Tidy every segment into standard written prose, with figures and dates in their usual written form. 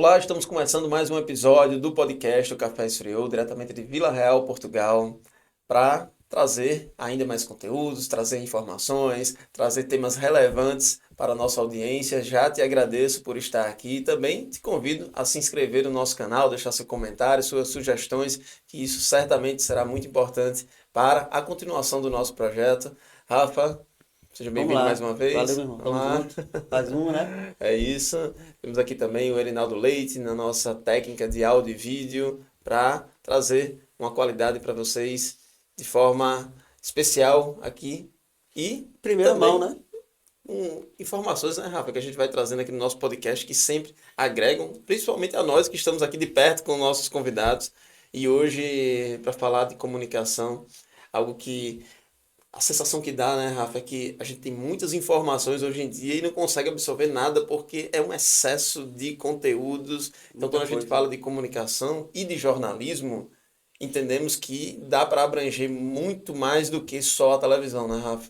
Olá, estamos começando mais um episódio do podcast O Café Esfriou, diretamente de Vila Real, Portugal, para trazer ainda mais conteúdos, trazer informações, trazer temas relevantes para a nossa audiência. Já te agradeço por estar aqui e também te convido a se inscrever no nosso canal, deixar seu comentário, suas sugestões, que isso certamente será muito importante para a continuação do nosso projeto. Rafa, seja Vamos bem-vindo mais lá. uma Valeu, vez. meu irmão. Vamos Tamo lá. junto. Mais uma, né? É isso. Temos aqui também o Erinaldo Leite na nossa técnica de áudio e vídeo para trazer uma qualidade para vocês de forma especial aqui e Primeira mão, também né? informações, né, Rafa, que a gente vai trazendo aqui no nosso podcast que sempre agregam, principalmente a nós que estamos aqui de perto com nossos convidados. E hoje, para falar de comunicação, algo que a sensação que dá, né, Rafa, é que a gente tem muitas informações hoje em dia e não consegue absorver nada porque é um excesso de conteúdos. Então, Muita quando a gente coisa. fala de comunicação e de jornalismo, entendemos que dá para abranger muito mais do que só a televisão, né, Rafa?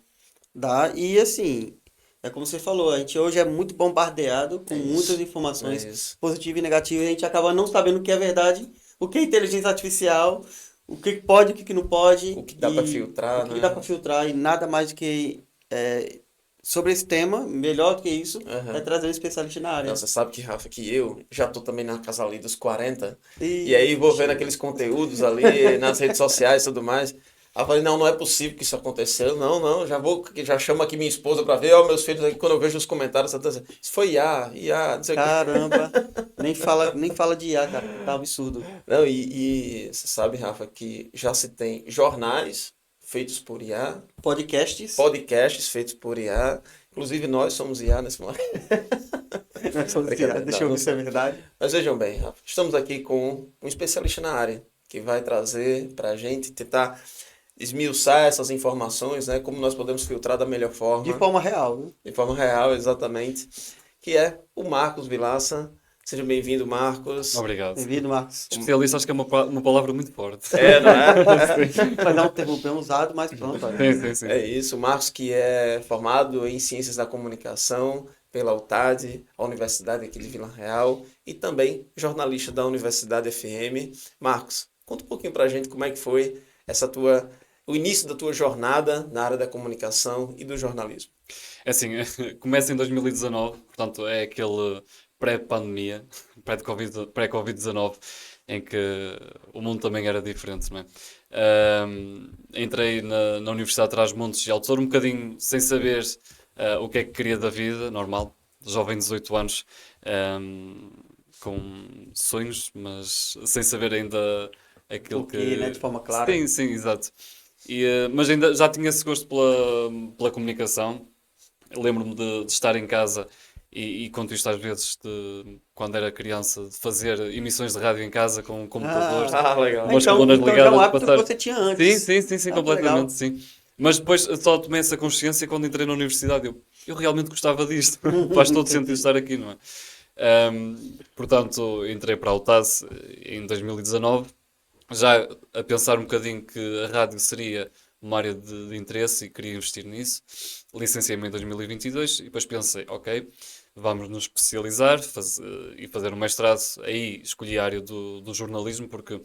Dá. E assim, é como você falou, a gente hoje é muito bombardeado com É muitas isso. É informações isso. positivas e negativas e a gente acaba não sabendo o que é verdade, o que é inteligência artificial, o que pode, o que não pode O que dá para e o filtrar, que dá né? para filtrar e nada mais do que sobre esse tema, melhor do que isso, é Aham. trazer um especialista na Não, área. você sabe que, Rafa, que eu já tô também na casa ali dos 40 e aí vou vendo Ixi. aqueles conteúdos ali nas redes sociais e tudo mais. Aí eu falei, não, não é possível que isso aconteceu. Não, não, já vou, já chamo aqui minha esposa pra ver, ó, meus filhos aqui, quando eu vejo os comentários, tá dizendo, isso foi IA, não sei o quê. Caramba, nem fala de IA, cara, tá um absurdo. Não, e você sabe, Rafa, que já se tem jornais feitos por IA, Podcasts, podcasts feitos por IA, inclusive nós somos IA nesse momento. nós somos IA, Brincadeira, deixa não, eu não ver se é somos. verdade. Mas vejam bem, Rafa, estamos aqui com um especialista na área, que vai trazer para a gente tentar esmiuçar essas informações, né? Como nós podemos filtrar da melhor De forma, forma real, viu? de forma real, exatamente, que é o Marcos Vilaça. Seja bem-vindo, Marcos. Obrigado. Bem-vindo, Marcos. Especialista acho que é uma palavra muito forte. É, não é? Vai dar um termo bem usado, mas pronto, olha. Sim, sim, sim, É sim. isso, o Marcos que é formado em Ciências da Comunicação pela UTAD, a Universidade aqui de Vila Real, e também jornalista da Universidade FM. Marcos, conta um pouquinho pra gente como é que foi o início da tua jornada na área da comunicação e do jornalismo. É assim, começa em 2019, portanto é aquele pré-pandemia, pré-Covid-19, em que o mundo também era diferente, não é? Entrei na Universidade de Trás-Montes de Alto Douro um bocadinho sem saber o que é que queria da vida, normal, jovem de 18 anos, ahm, com sonhos, mas sem saber ainda aquilo O que, né? que... De forma clara. Sim, sim, exato. Mas ainda já tinha esse gosto pela comunicação. Eu lembro-me de estar em casa e conto isto às vezes de quando era criança, de fazer emissões de rádio em casa com um computador, Ah, Ah, legal. umas então, colunas então já é um ligadas, hábito que passar. você tinha Sim, antes. sim, sim, sim, Ah, que completamente, legal. sim. Mas depois só tomei essa consciência quando entrei na universidade. Eu realmente gostava disto. Faz todo sentido Entendi. estar aqui, não é? Portanto, entrei para a UTAS em 2019 já a pensar um bocadinho que a rádio seria uma área de interesse e queria investir nisso. Licenciei-me em 2022 e depois pensei, ok, vamos nos especializar e fazer um mestrado. Aí escolhi a área do jornalismo, porque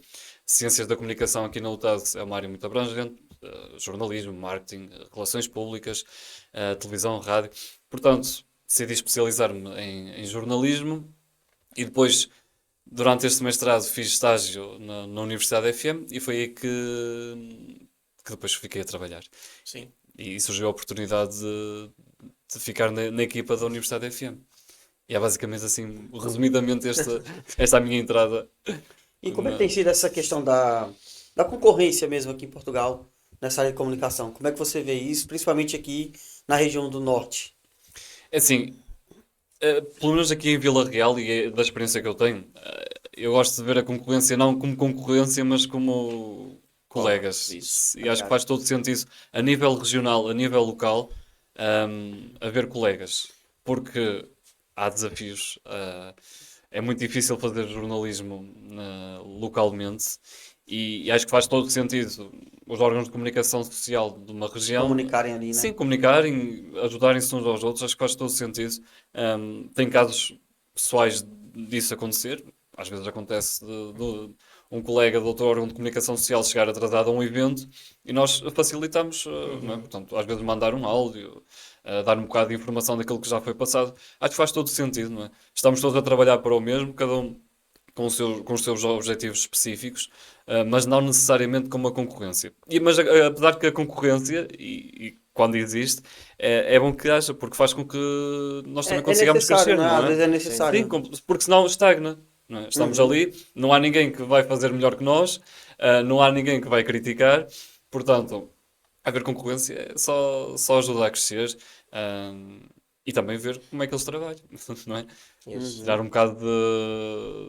ciências da comunicação aqui na UTAD é uma área muito abrangente, jornalismo, marketing, relações públicas, televisão, rádio. Portanto, decidi especializar-me em jornalismo e depois durante este mestrado fiz estágio na Universidade FM e foi aí que depois fiquei a trabalhar. Sim. E surgiu a oportunidade de ficar na equipa da Universidade FM. E é basicamente assim, resumidamente, esta a minha entrada. E como é que na- tem sido essa questão da concorrência mesmo aqui em Portugal, nessa área de comunicação? Como é que você vê isso, principalmente aqui na região do norte? É assim, pelo menos aqui em Vila Real e da experiência que eu tenho, eu gosto de ver a concorrência não como concorrência, mas como colegas. Isso. E acho que faz todo sentido a nível regional, a nível local, haver colegas. Porque há desafios. É muito difícil fazer jornalismo localmente e acho que faz todo sentido os órgãos de comunicação social de uma região, Comunicarem ali, né? sim, comunicarem, ajudarem-se uns aos outros, acho que faz todo sentido. Tem casos pessoais disso acontecer. Às vezes acontece um colega do outro órgão de comunicação social chegar atrasado a um evento e nós facilitamos, não é? Portanto, às vezes mandar um áudio, dar um bocado de informação daquilo que já foi passado. Acho que faz todo sentido, não é? Estamos todos a trabalhar para o mesmo, cada um com os seus objetivos específicos, mas não necessariamente com uma concorrência. Mas apesar que a concorrência, e quando existe, é bom que haja, porque faz com que nós também consigamos necessário, crescer, não é? não Às é? vezes é necessário. Sim, porque senão estagna. Não é? Estamos ali, não há ninguém que vai fazer melhor que nós, não há ninguém que vai criticar, portanto, haver concorrência só ajuda a crescer. E também ver como é que eles trabalham, não é? Isso. Dar um bocado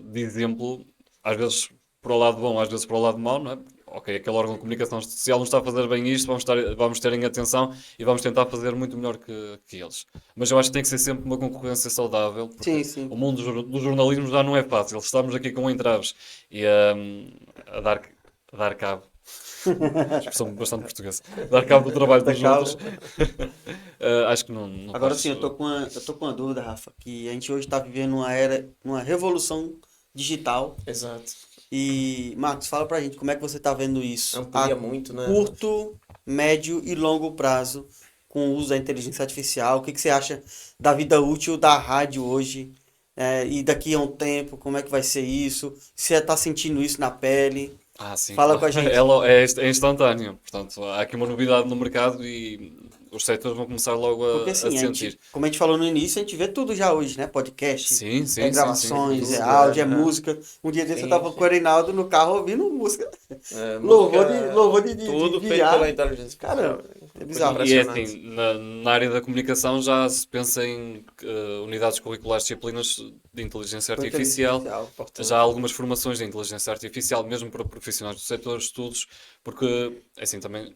de exemplo, às vezes para o lado bom, às vezes para o lado mau, não é? Ok, aquele órgão de comunicação social não está a fazer bem isto, vamos ter em atenção e vamos tentar fazer muito melhor que eles. Mas eu acho que tem que ser sempre uma concorrência saudável, porque Sim, sim. o mundo do jornalismo já não é fácil. Estamos aqui com entraves e a dar cabo. Expressão bastante portuguesa. Dar cabo do trabalho dos Dar cabo. outros. Acho que não Agora faz- sim, eu tô com uma dúvida, Rafa, que a gente hoje está vivendo uma era, uma revolução digital. Exato. E, Marcos, fala pra gente como é que você tá vendo isso Amplia a muito, né? curto, médio e longo prazo com o uso da inteligência artificial. O que que você acha da vida útil da rádio hoje? E daqui a um tempo, como é que vai ser isso? Você tá sentindo isso na pele? Sim. Fala com a gente. É instantâneo. Portanto, há aqui uma novidade no mercado e os setores vão começar logo Porque a assim, sentir. como a gente falou no início, a gente vê tudo já hoje, né? Podcast, Sim, sim, sim, gravações, sim. é Tudo, áudio, é é. música. Um dia desse eu Sim, tava sim. com o Reinaldo no carro ouvindo música. Louvor de tudo feito viagem. pela inteligência Caramba, artificial. é bizarro. E é Impressionante. assim, na área da comunicação já se pensa em unidades curriculares, disciplinas de inteligência artificial. Já há algumas formações de inteligência artificial, mesmo para profissionais do setor, estudos, porque, assim, também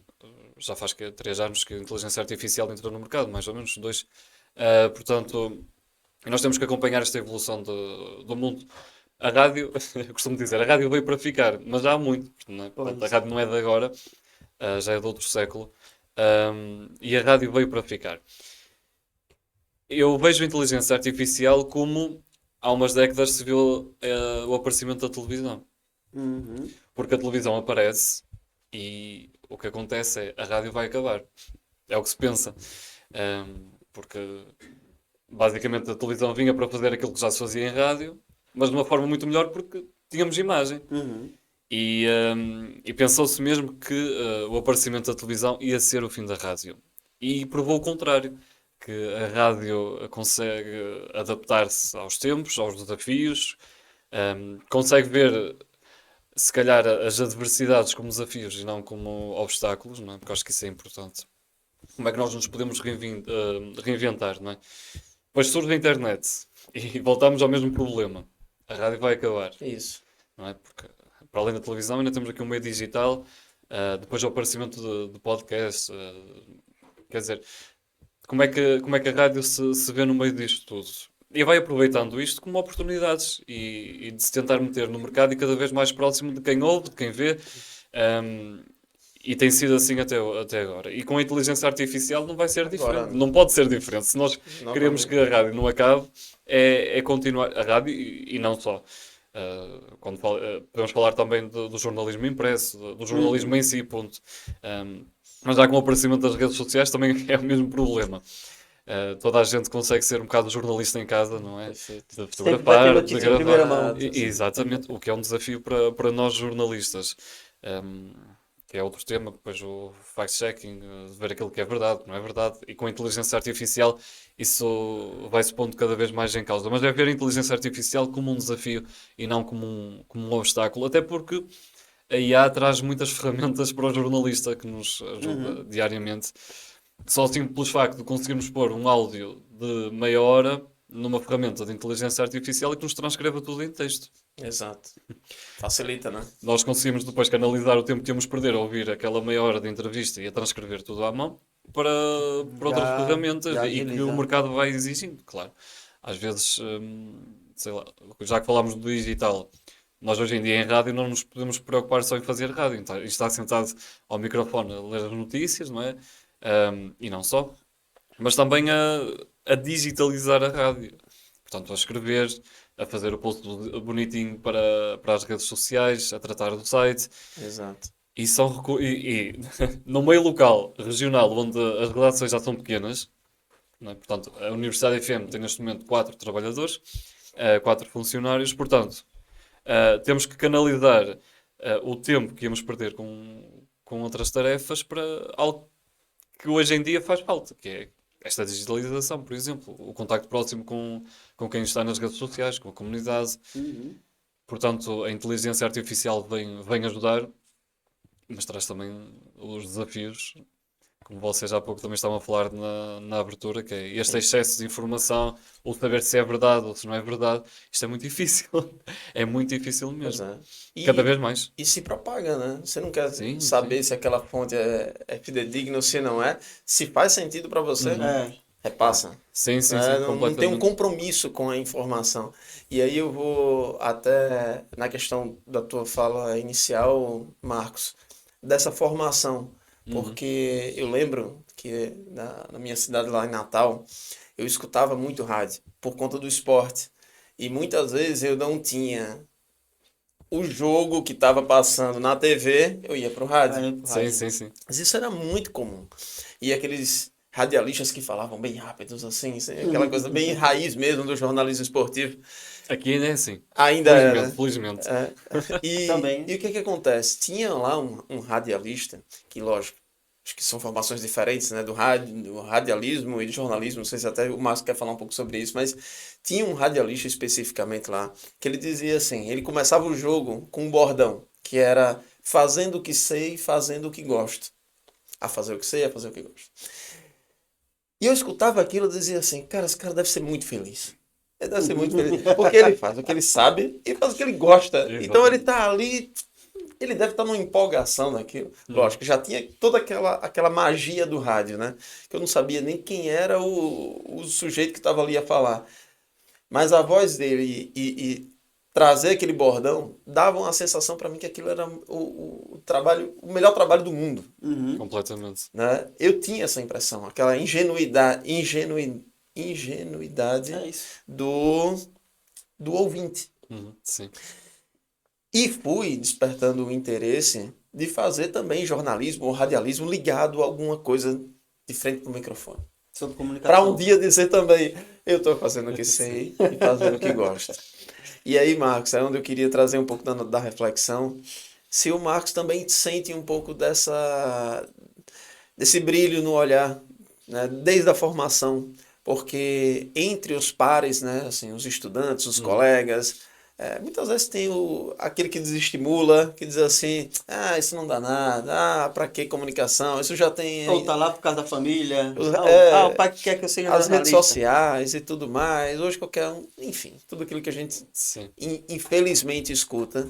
já faz 3 anos que a inteligência artificial entrou no mercado, mais ou menos 2. Portanto, nós temos que acompanhar esta evolução do mundo. A rádio, eu costumo dizer, a rádio veio para ficar, mas já há muito, não é? Portanto, a rádio não é de agora, já é de outro século, e a rádio veio para ficar. Eu vejo a inteligência artificial como há umas décadas se viu o aparecimento da televisão. Uhum. Porque a televisão aparece e o que acontece é a rádio vai acabar. É o que se pensa. Porque basicamente a televisão vinha para fazer aquilo que já se fazia em rádio, mas de uma forma muito melhor porque tínhamos imagem. Uhum. E pensou-se mesmo que o aparecimento da televisão ia ser o fim da rádio. E provou o contrário, que a rádio consegue adaptar-se aos tempos, aos desafios, consegue ver, se calhar, as adversidades como desafios e não como obstáculos, não é? Porque acho que isso é importante. Como é que nós nos podemos reinventar, não é? Depois surge a internet e voltamos ao mesmo problema. A rádio vai acabar, Isso. não é? Porque, para além da televisão, ainda temos aqui um meio digital, depois o aparecimento de podcast. Quer dizer, como é que a rádio se vê no meio disto tudo? E vai aproveitando isto como oportunidades e de se tentar meter no mercado e cada vez mais próximo de quem ouve, de quem vê. E tem sido assim até agora. E com a inteligência artificial não vai ser diferente. Agora, Não pode ser diferente. Se nós queremos novamente. que a rádio não acabe, é continuar. A rádio e não só. Podemos falar também do jornalismo impresso, do jornalismo em si, ponto. Mas já com o aparecimento das redes sociais também é o mesmo problema. Toda a gente consegue ser um bocado jornalista em casa, não é? Perfeito. De Sempre vai ter fotografar, de notícia em primeira gravar. mão. Exatamente, o que é um desafio para nós jornalistas. Que é outro tema, depois o fact-checking, ver aquilo que é verdade, que não é verdade, e com a inteligência artificial isso vai-se pondo cada vez mais em causa. Mas é ver a inteligência artificial como um desafio e não como um obstáculo, até porque a IA traz muitas ferramentas para o jornalista que nos ajuda diariamente. Só o simples facto de conseguirmos pôr um áudio de meia hora numa ferramenta de inteligência artificial e que nos transcreva tudo em texto. Exato. Facilita, né? Nós conseguimos depois canalizar o tempo que íamos perder a ouvir aquela meia hora de entrevista e a transcrever tudo à mão para outras ferramentas já e que agiliza. o mercado vai exigindo, claro. Às vezes, sei lá, já que falámos do digital, nós hoje em dia em rádio não nos podemos preocupar só em fazer rádio. Então, está sentado ao microfone a ler as notícias, não é? E não só. Mas também a digitalizar a rádio. Portanto, a escrever, a fazer o post bonitinho para as redes sociais, a tratar do site. Exato. E, e no meio local, regional, onde as redações já são pequenas, não é? Portanto, a Universidade FM tem neste momento 4 trabalhadores, 4 funcionários, portanto, temos que canalizar o tempo que íamos perder com outras tarefas para algo que hoje em dia faz falta, que é esta digitalização, por exemplo, o contacto próximo com quem está nas redes sociais, com a comunidade. Portanto, a inteligência artificial vem ajudar, mas traz também os desafios, como vocês há pouco também estavam a falar na abertura, que é este excesso de informação, ou saber se é verdade ou se não é verdade. Isto é muito difícil. É muito difícil Pois mesmo. é. E, Cada vez mais. e se propaga, né? Você não quer Sim, saber sim. se aquela fonte é fidedigna ou se não é. Se faz sentido para você, É. repassa. Sim, sim, Né? sim, Não tem um completamente. compromisso com a informação. E aí eu vou até na questão da tua fala inicial, Marcos, dessa formação. Porque eu lembro que na minha cidade lá em Natal, eu escutava muito rádio por conta do esporte. E muitas vezes eu não tinha o jogo que estava passando na TV, eu ia pro rádio. Aí, pro Sim, rádio. sim, sim. Mas isso era muito comum. E aqueles radialistas que falavam bem rápidos, assim, aquela coisa bem raiz mesmo do jornalismo esportivo, Aqui ainda é assim. ainda era. Felizmente. Também. E o que que acontece? Tinha lá um radialista, que lógico, acho que são formações diferentes, né, do radialismo e do jornalismo, não sei se até o Márcio quer falar um pouco sobre isso, mas tinha um radialista especificamente lá, que ele dizia assim, ele começava o jogo com um bordão, que era fazendo o que sei, fazendo o que gosto. A fazer o que sei, a fazer o que gosto. E eu escutava aquilo e dizia assim, cara, esse cara deve ser muito feliz. Ele deve ser muito feliz. Porque ele faz o que ele sabe e faz o que ele gosta. Então ele tá ali, ele deve estar numa empolgação naquilo. Lógico, já tinha toda aquela magia do rádio, né? Que eu não sabia nem quem era o sujeito que estava ali a falar. Mas a voz dele e trazer aquele bordão dava uma sensação para mim que aquilo era o trabalho, o melhor trabalho do mundo, Completamente. né? Eu tinha essa impressão, aquela ingenuidade É isso. do ouvinte. Sim. E fui despertando o interesse de fazer também jornalismo ou radialismo ligado a alguma coisa de frente para o microfone. Sobre Para comunicação. um dia dizer também, eu estou fazendo o que sei e fazendo o que gosto. E aí, Marcos, é onde eu queria trazer um pouco da reflexão. Se o Marcos também sente um pouco desse brilho no olhar, né, desde a formação, porque entre os pares, né, assim, os estudantes, os colegas, muitas vezes tem aquele que desestimula, que diz assim, isso não dá nada, para que comunicação, isso já tem Ou tá lá por causa da família. É, O pai que quer que eu seja as redes jornalista. sociais e tudo mais, hoje qualquer um, enfim, tudo aquilo que a gente Sim. infelizmente escuta,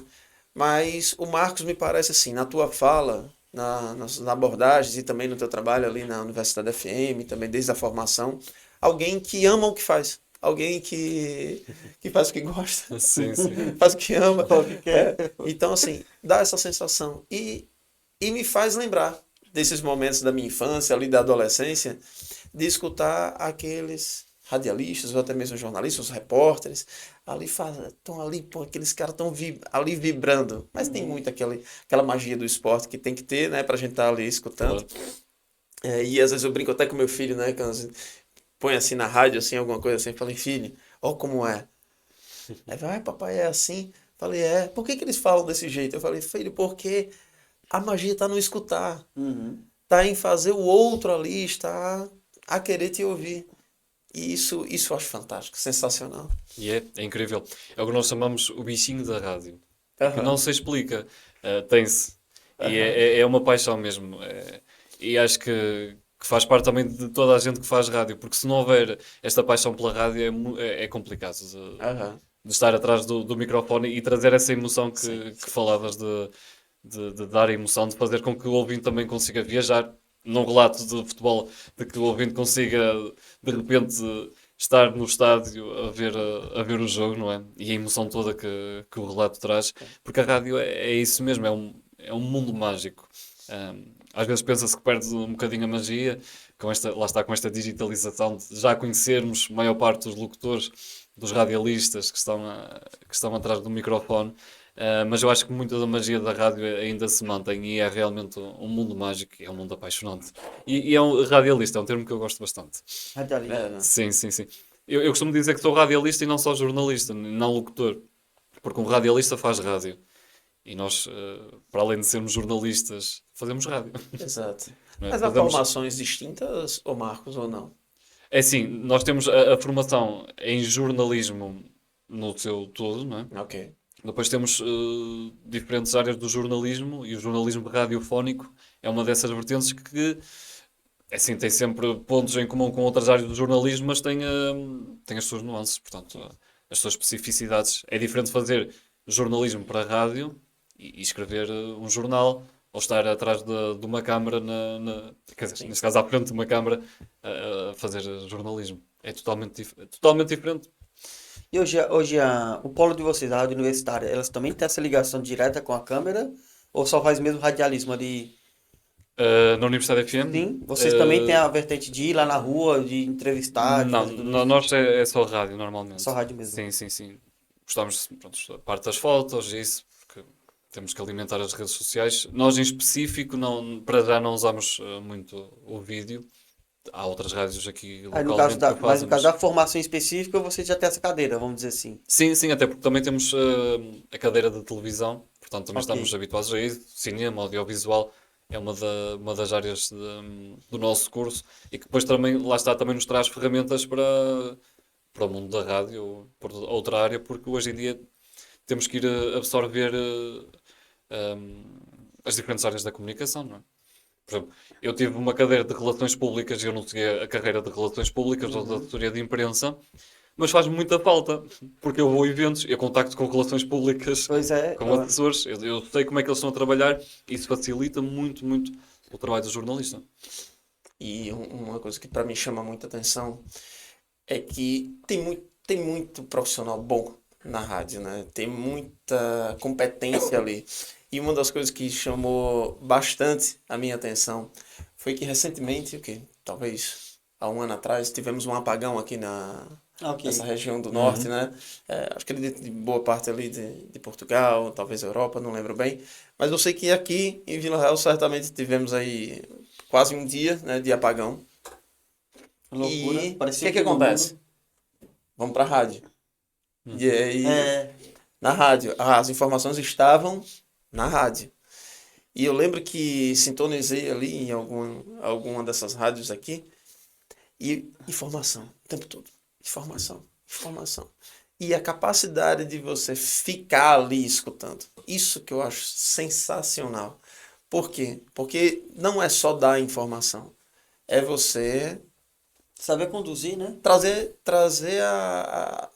mas o Marcos me parece assim, na tua fala, nas abordagens e também no teu trabalho ali na Universidade FM, também desde a formação, alguém que ama o que faz. Alguém que faz o que gosta, Sim, sim. faz o que ama. O que quer. Então, assim, dá essa sensação. E me faz lembrar desses momentos da minha infância, ali da adolescência, de escutar aqueles radialistas ou até mesmo jornalistas, os repórteres, ali estão ali, pô, aqueles caras estão ali vibrando. Mas tem muito aquela magia do esporte que tem que ter, né, pra gente estar ali escutando. Claro. E às vezes eu brinco até com meu filho, né, quando põe assim na rádio, assim, alguma coisa assim, falei, filho, ó como é. Aí vai, papai, é assim? Falei, por que eles falam desse jeito? Eu falei, filho, porque a magia está no escutar, está em fazer o outro ali, está a querer te ouvir. E isso eu acho fantástico, sensacional. E é incrível. É o que nós chamamos o bichinho da rádio. Que Aham. não se explica. Tem-se. E é uma paixão mesmo. E acho que faz parte também de toda a gente que faz rádio. Porque se não houver esta paixão pela rádio é complicado Aham. de estar atrás do microfone e trazer essa emoção que falavas de dar a emoção, de fazer com que o ouvinte também consiga viajar num relato de futebol, de que o ouvinte consiga de repente estar no estádio a ver o jogo, não é? E a emoção toda que o relato traz, porque a rádio é isso mesmo, é um mundo mágico. Às vezes pensa-se que perde um bocadinho a magia, lá está com esta digitalização, de já conhecermos a maior parte dos locutores dos radialistas que estão atrás do microfone. Mas eu acho que muita da magia da rádio ainda se mantém e é realmente um mundo mágico e é um mundo apaixonante. E é um radialista, é um termo que eu gosto bastante. Radialista. É, né? Sim, sim, sim. Eu costumo dizer que sou radialista e não só jornalista, não locutor. Porque um radialista faz rádio. E nós, para além de sermos jornalistas, fazemos rádio. Exato. Não é? Mas há Fazemos... formações distintas, ou Marcos, ou não? É assim, nós temos a formação em jornalismo no seu todo, não é? Ok. Depois temos diferentes áreas do jornalismo e o jornalismo radiofónico é uma dessas vertentes que, é assim, tem sempre pontos em comum com outras áreas do jornalismo, mas tem as suas nuances, portanto, as suas especificidades. É diferente fazer jornalismo para a rádio e escrever um jornal ou estar atrás de uma câmara, quer dizer, neste caso à frente de uma câmara, a fazer jornalismo. É totalmente diferente. E hoje o polo de vocês, a rádio universitária, elas também têm essa ligação direta com a câmera? Ou só faz mesmo radialismo ali? Na Universidade FM? Sim, vocês também têm a vertente de ir lá na rua, de entrevistar, de Não, fazer tudo isso? nós é só rádio normalmente. Só rádio mesmo. Sim, sim, sim. Gostamos, pronto, a parte das fotos e isso, porque temos que alimentar as redes sociais. Nós em específico, não, para já não usamos muito o vídeo. Há outras rádios aqui Aí, no localmente caso que o mas fazem, no caso da formação específica, você já tem essa cadeira, vamos dizer assim. Sim, sim, até porque também temos a cadeira de televisão, portanto também Ok. estamos habituados a isso. Cinema, audiovisual é uma das áreas do nosso curso e que depois também, lá está, também nos traz ferramentas para o mundo da rádio ou para outra área, porque hoje em dia temos que ir absorver as diferentes áreas da comunicação, não é? Por exemplo, eu tive uma cadeira de relações públicas e eu não segui a carreira de relações públicas ou de assessoria de imprensa, mas faz muita falta, porque eu vou a eventos, eu contacto com relações públicas, Pois é, com assessores, eu sei como é que eles estão a trabalhar e isso facilita muito, muito o trabalho do jornalista. E uma coisa que para mim chama muita atenção é que tem muito profissional bom na rádio, né? Tem muita competência ali. E uma das coisas que chamou bastante a minha atenção foi que recentemente, talvez há um ano atrás, tivemos um apagão aqui ok. nessa região do norte, né? Acho que ele de boa parte ali de Portugal, talvez Europa, não lembro bem. Mas eu sei que aqui em Vila Real certamente tivemos aí quase um dia, né, de apagão. Loucura. E o Parecia que fim do acontece? mundo. Vamos para a rádio. E aí, É, na rádio, as informações estavam na rádio. E eu lembro que sintonizei ali em alguma dessas rádios aqui e informação, o tempo todo. Informação, informação. E a capacidade de você ficar ali escutando. Isso que eu acho sensacional. Por quê? Porque não é só dar informação. É você saber conduzir, né? trazer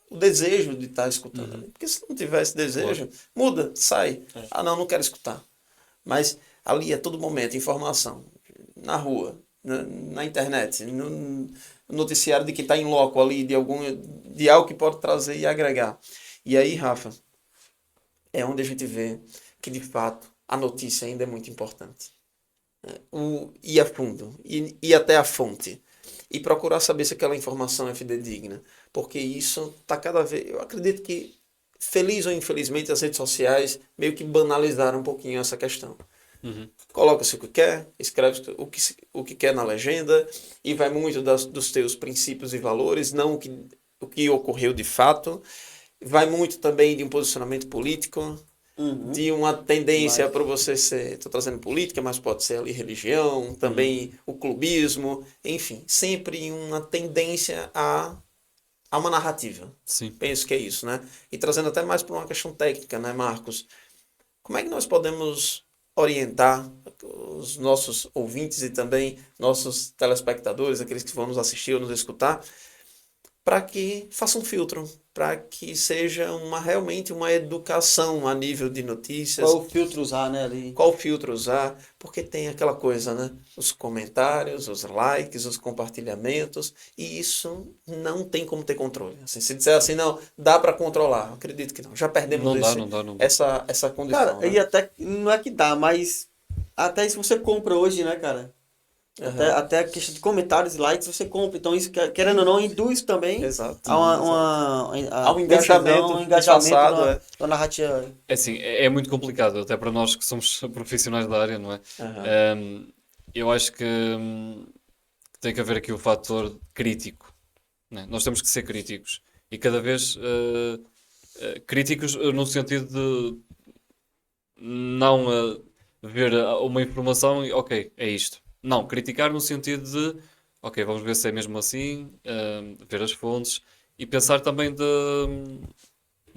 o desejo de estar escutando ali. Porque se não tiver esse desejo, muda, sai. Ah, não quero escutar. Mas ali é todo momento, informação. Na rua, na internet, no noticiário de que está em loco ali, de algo que pode trazer e agregar. E aí, Rafa, é onde a gente vê que, de fato, a notícia ainda é muito importante. Ir a fundo, ir até a fonte e procurar saber se aquela informação é fidedigna, porque isso está cada vez, eu acredito que, feliz ou infelizmente, as redes sociais meio que banalizaram um pouquinho essa questão. Coloca-se o que quer, escreve o que quer na legenda e vai muito dos teus princípios e valores, não o que ocorreu de fato. Vai muito também de um posicionamento político, de uma tendência para você ser... Estou trazendo política, mas pode ser ali religião, também o clubismo, enfim, sempre uma tendência a uma narrativa. Sim. Penso que é isso, né? E trazendo até mais para uma questão técnica, né, Marcos? Como é que nós podemos orientar os nossos ouvintes e também nossos telespectadores, aqueles que vão nos assistir ou nos escutar, para que faça um filtro, para que seja realmente uma educação a nível de notícias. Qual o filtro usar, né? Ali. Qual filtro usar, porque tem aquela coisa, né? Os comentários, os likes, os compartilhamentos, e isso não tem como ter controle. Assim, se disser assim, não, dá para controlar, acredito que não. Já perdemos Não dá. essa condição. Cara, né? e até não é que dá, mas até se você compra hoje, né, cara? Aham. Até a questão de comentários e likes você compra. Então, isso, querendo ou não, induz também Exato. a Há um decisão, engajamento um engajamento disfarçado, é. na narrativa. É assim, é muito complicado, até para nós que somos profissionais da área, não é? Aham. Eu acho que tem que haver aqui o fator crítico, né? Nós temos que ser críticos e cada vez críticos no sentido de não ver uma informação e ok, é isto. Não, criticar no sentido de ok, vamos ver se é mesmo assim, ver as fontes e pensar também de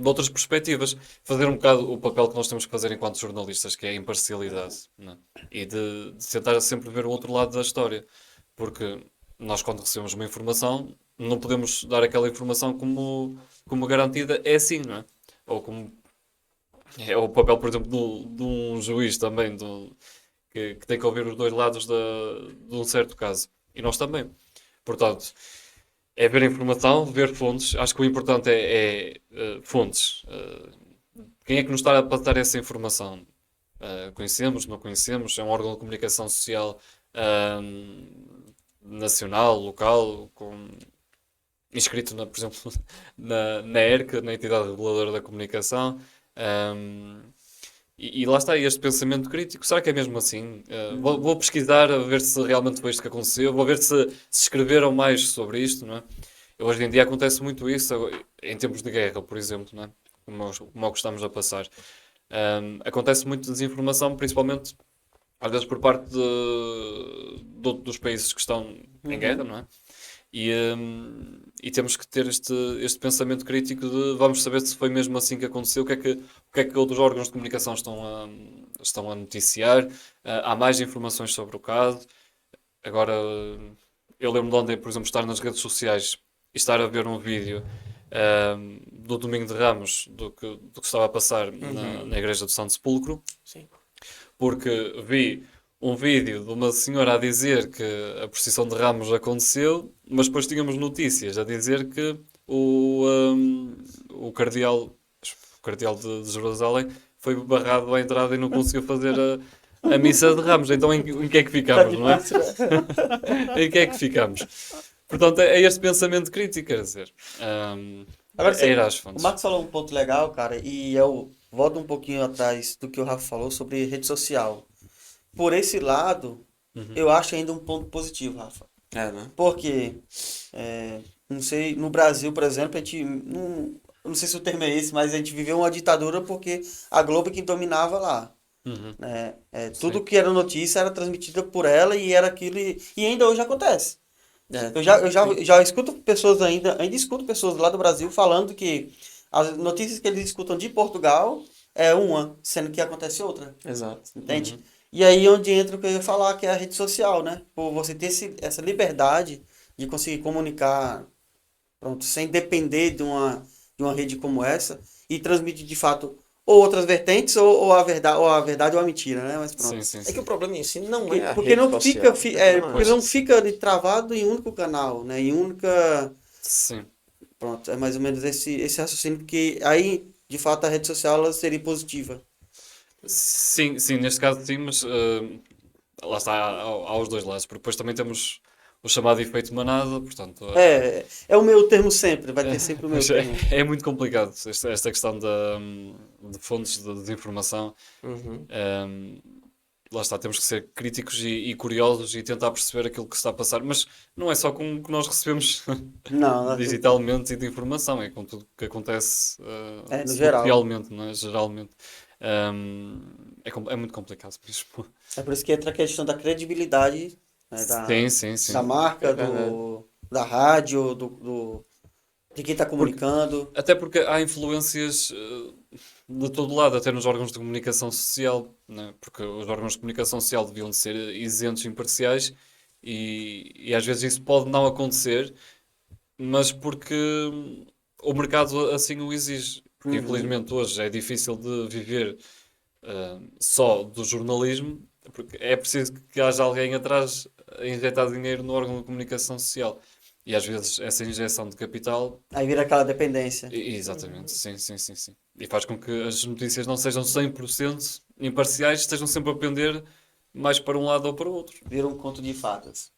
outras perspectivas. Fazer um bocado o papel que nós temos que fazer enquanto jornalistas, que é a imparcialidade, né? E de tentar sempre ver o outro lado da história. Porque nós, quando recebemos uma informação, não podemos dar aquela informação como garantida, é assim, não é? Ou como é o papel, por exemplo, de um juiz também, que tem que ouvir os dois lados de um certo caso. E nós também. Portanto, é ver a informação, ver fontes. Acho que o importante é fontes. Quem é que nos está a passar essa informação? Conhecemos, não conhecemos? É um órgão de comunicação social nacional, local, inscrito, por exemplo, na ERC, na Entidade Reguladora da Comunicação. Ahm, e lá está este pensamento crítico. Será que é mesmo assim? Vou pesquisar a ver se realmente foi isto que aconteceu. Vou ver se escreveram mais sobre isto, não é? Hoje em dia acontece muito isso, em tempos de guerra, por exemplo, não é? Como é o que estamos a passar. Acontece muito desinformação, principalmente às vezes por parte dos países que estão em guerra, não é? E temos que ter este pensamento crítico de vamos saber se foi mesmo assim que aconteceu, o que é que outros órgãos de comunicação estão a noticiar, há mais informações sobre o caso. Agora, eu lembro de ontem, por exemplo, estar nas redes sociais e estar a ver um vídeo do Domingo de Ramos, do que estava a passar na Igreja do Santo Sepulcro, Sim. porque vi um vídeo de uma senhora a dizer que a procissão de Ramos aconteceu, mas depois tínhamos notícias a dizer que o cardeal de Jerusalém foi barrado à entrada e não conseguiu fazer a missa de Ramos. Então em que é que Tá ficamos, não é? difícil, né? Em que é que ficamos? Portanto, é este pensamento crítico, quer dizer. Agora, É ir às o fontes. Max falou um ponto legal, cara, e eu volto um pouquinho atrás do que o Rafa falou sobre rede social. Por esse lado, eu acho ainda um ponto positivo, Rafa. É, né? Porque, não sei, no Brasil, por exemplo, a gente, não sei se o termo é esse, mas a gente viveu uma ditadura porque a Globo é quem dominava lá. Uhum. Né? Sim. Tudo que era notícia era transmitida por ela e era aquilo, e ainda hoje acontece. É. Eu já escuto pessoas ainda escuto pessoas lá do Brasil falando que as notícias que eles escutam de Portugal é uma, sendo que acontece outra. Exato. Entende? E aí onde entra o que eu ia falar, que é a rede social, né? Por você ter essa liberdade de conseguir comunicar, pronto, sem depender de uma rede como essa e transmitir de fato ou outras vertentes ou a verdade ou a mentira, né? Mas pronto. Sim, sim, É que sim. o problema em si não é a Porque rede não social. fica, É que porque não fica ali travado em um único canal, né? Em única. Sim. Pronto, é mais ou menos esse raciocínio, porque aí, de fato, a rede social ela seria positiva. Sim, sim, neste caso sim, mas lá está, há os dois lados, porque depois também temos o chamado efeito manada, portanto, É o meu termo sempre, vai ter sempre o meu pois termo. é muito complicado esta questão de fontes de desinformação. Uhum. Lá está, temos que ser críticos e curiosos e tentar perceber aquilo que está a passar, mas não é só com o que nós recebemos Não, digitalmente e de informação, é com tudo o que acontece no geral. socialmente, não é? Geralmente. É muito complicado mesmo. É por isso que entra a questão da credibilidade, né, Sim, sim, sim. da marca, É verdade. da rádio, de quem está comunicando. Até porque há influências de todo lado, até nos órgãos de comunicação social, né? Porque os órgãos de comunicação social deviam de ser isentos e imparciais e às vezes isso pode não acontecer, mas porque o mercado assim o exige. Porque Uhum. infelizmente hoje é difícil de viver só do jornalismo, porque é preciso que haja alguém atrás a injetar dinheiro no órgão de comunicação social. E às vezes essa injeção de capital. Aí vira aquela dependência. Exatamente, sim, sim, sim, sim. E faz com que as notícias não sejam 100% imparciais, estejam sempre a pender mais para um lado ou para o outro. Vira um conto de fadas.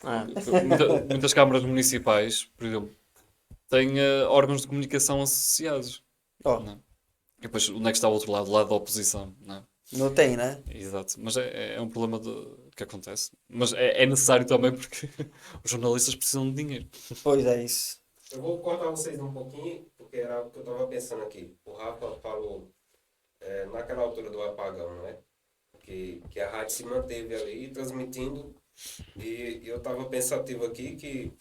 Muitas câmaras municipais, por exemplo, têm órgãos de comunicação associados. Ó, Não é? E depois, onde é que está o outro lado? O lado da oposição. Não é? não tem, né? Exato. Mas é um problema que acontece. Mas é necessário também porque os jornalistas precisam de dinheiro. Pois é isso. Eu vou cortar vocês um pouquinho, porque era o que eu estava pensando aqui. O Rafa falou naquela altura do apagão, né? Que a rádio se manteve ali transmitindo. E eu estava pensativo aqui que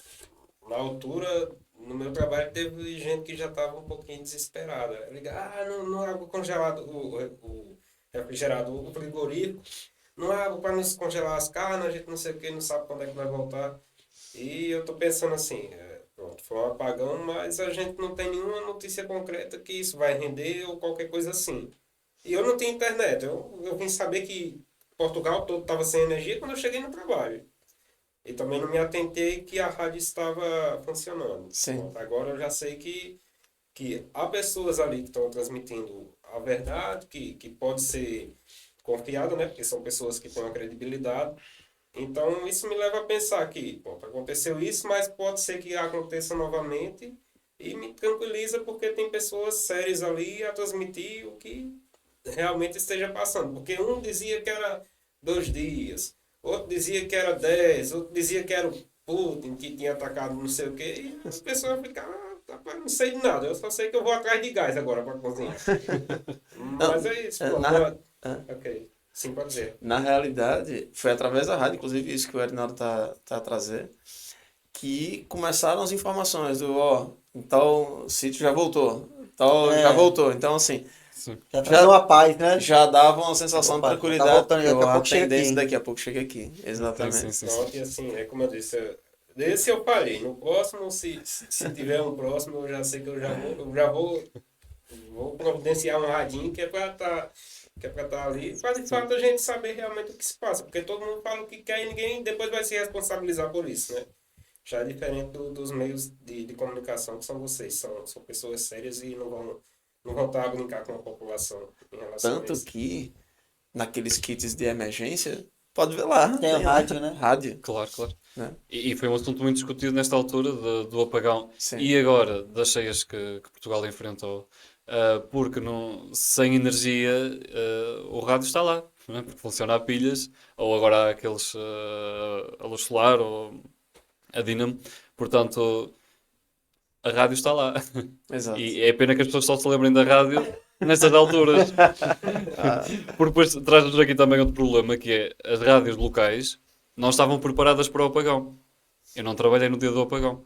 na altura, no meu trabalho, teve gente que já estava um pouquinho desesperada. Liga, não há água congelada, o refrigerado, o frigorífico, não há água para nos congelar as carnes, a gente não sei o que, não sabe quando é que vai voltar. E eu estou pensando assim, pronto, foi um apagão, mas a gente não tem nenhuma notícia concreta que isso vai render ou qualquer coisa assim. E eu não tinha internet, eu vim saber que Portugal todo estava sem energia quando eu cheguei no trabalho. E também não me atentei que a rádio estava funcionando. Sim. Pronto, agora eu já sei que há pessoas ali que estão transmitindo a verdade, que pode ser confiada, né? Porque são pessoas que têm uma credibilidade. Então, isso me leva a pensar que, pronto, aconteceu isso, mas pode ser que aconteça novamente e me tranquiliza porque tem pessoas sérias ali a transmitir o que realmente esteja passando. Porque um dizia que era 2 dias, outro dizia que era 10, outro dizia que era o Putin que tinha atacado não sei o quê, e as pessoas ficavam, rapaz, não sei de nada, eu só sei que eu vou atrás de gás agora para cozinhar. Mas é isso, pô. Ok, sim, pode dizer. Na realidade, foi através da rádio, inclusive isso que o Erinaldo tá a trazer, que começaram as informações do, então o sítio já voltou, já voltou. Então, assim, Sim. Já traz uma paz, né? já dava uma sensação de Opa, tranquilidade. tá voltando, daqui a a pouco chega tendência aqui. daqui a pouco chega aqui. Exatamente. Sim. Pronto, e assim, é como eu disse, desse eu falei. No próximo, se tiver um próximo, eu já sei que eu já vou providenciar um radinho que é para estar ali, para de fato a gente saber realmente o que se passa, porque todo mundo fala o que quer e ninguém depois vai se responsabilizar por isso, né? Já é diferente dos meios de comunicação que são vocês, são pessoas sérias e não vão estar a brincar com a população em relação a Tanto isso. que naqueles kits de emergência, pode ver lá. Tem o rádio, né? Rádio. Claro. Né? E foi um assunto muito discutido nesta altura do apagão Sim. e agora das cheias que Portugal enfrentou. Porque sem energia o rádio está lá, não é? Porque funciona a pilhas, ou agora há aqueles a luz solar ou a dínamo. Portanto, a rádio está lá. Exato. E é pena que as pessoas só se lembrem da rádio nestas alturas. Porque depois traz-nos aqui também outro problema, que é as rádios locais não estavam preparadas para o apagão. Eu não trabalhei no dia do apagão.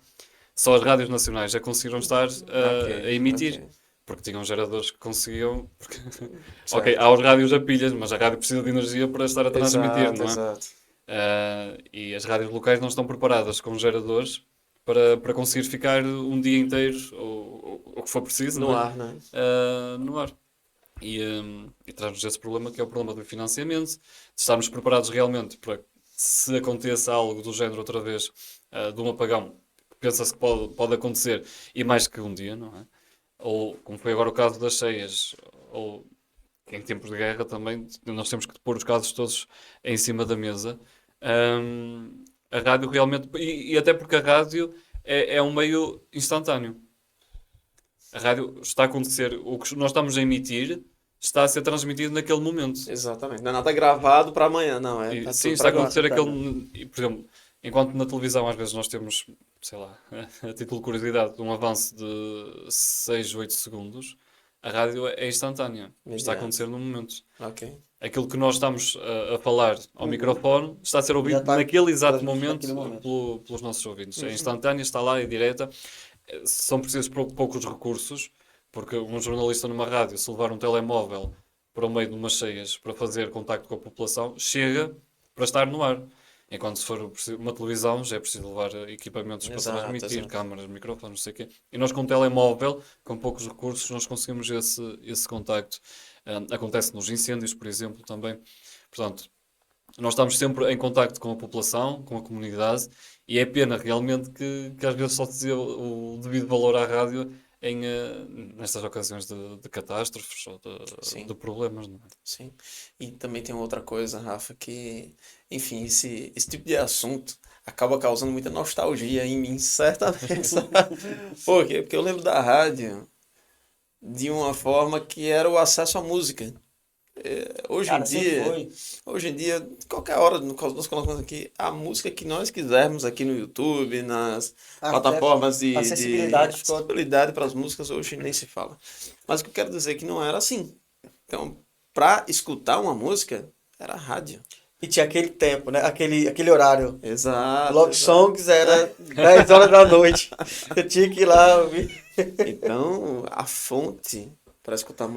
Só as rádios nacionais já conseguiram estar a emitir. Ok. Porque tinham geradores que conseguiam. Certo. Ok, há os rádios a pilhas, mas a rádio precisa de energia para estar a transmitir, não é? Exato. E as rádios locais não estão preparadas com geradores para conseguir ficar um dia inteiro, ou o que for preciso, No não é? ar, né? No ar. E traz-nos esse problema, que é o problema do financiamento, de estarmos preparados realmente para, se aconteça algo do género outra vez, de um apagão, pensa-se que pode acontecer, e mais que um dia, não é? Ou, como foi agora o caso das cheias, ou em tempos de guerra também, nós temos que pôr os casos todos em cima da mesa. A rádio realmente, e até porque a rádio é um meio instantâneo. A rádio está a acontecer, o que nós estamos a emitir está a ser transmitido naquele momento. Exatamente. Não é nada gravado para amanhã, não. Tá Sim, tudo está a pra acontecer agora. por exemplo, enquanto na televisão às vezes nós temos, sei lá, a título de curiosidade, um avanço de 6, 8 segundos, a rádio é instantânea. Está a Imediato. acontecer no momento. Ok. Aquilo que nós estamos a falar ao microfone está a ser ouvido Já está naquele exato transmitido momento, naquele momento. pelos nossos ouvintes. É instantâneo, está lá, é direta. São precisos poucos recursos, porque um jornalista numa rádio, se levar um telemóvel para o meio de umas cheias para fazer contacto com a população, chega para estar no ar. Enquanto se for uma televisão, já é preciso levar equipamentos para Exato, transmitir, exato. câmaras, microfones, não sei o quê. E nós com o telemóvel, com poucos recursos, nós conseguimos esse contacto. Acontece nos incêndios, por exemplo, também. Portanto, nós estamos sempre em contacto com a população, com a comunidade, e é pena realmente que às vezes só se dê o devido valor à rádio nestas ocasiões de catástrofes ou Sim. de problemas, não é? Sim. E também tem outra coisa, Rafa, que, enfim, esse tipo de assunto acaba causando muita nostalgia em mim, certamente. Por quê? Porque eu lembro da rádio de uma forma que era o acesso à música. Hoje em Cara, sempre dia, foi. hoje em dia, qualquer hora, no caso, nós colocamos aqui a música que nós quisermos aqui no YouTube, nas Até plataformas a de acessibilidade ficou. acessibilidade para as músicas, hoje nem se fala. Mas o que eu quero dizer é que não era assim. Então, para escutar uma música, era rádio. E tinha aquele tempo, né? Aquele horário. Exato, Love exato. Songs era 10 horas da noite. Eu tinha que ir lá ouvir. Então, a fonte para escutar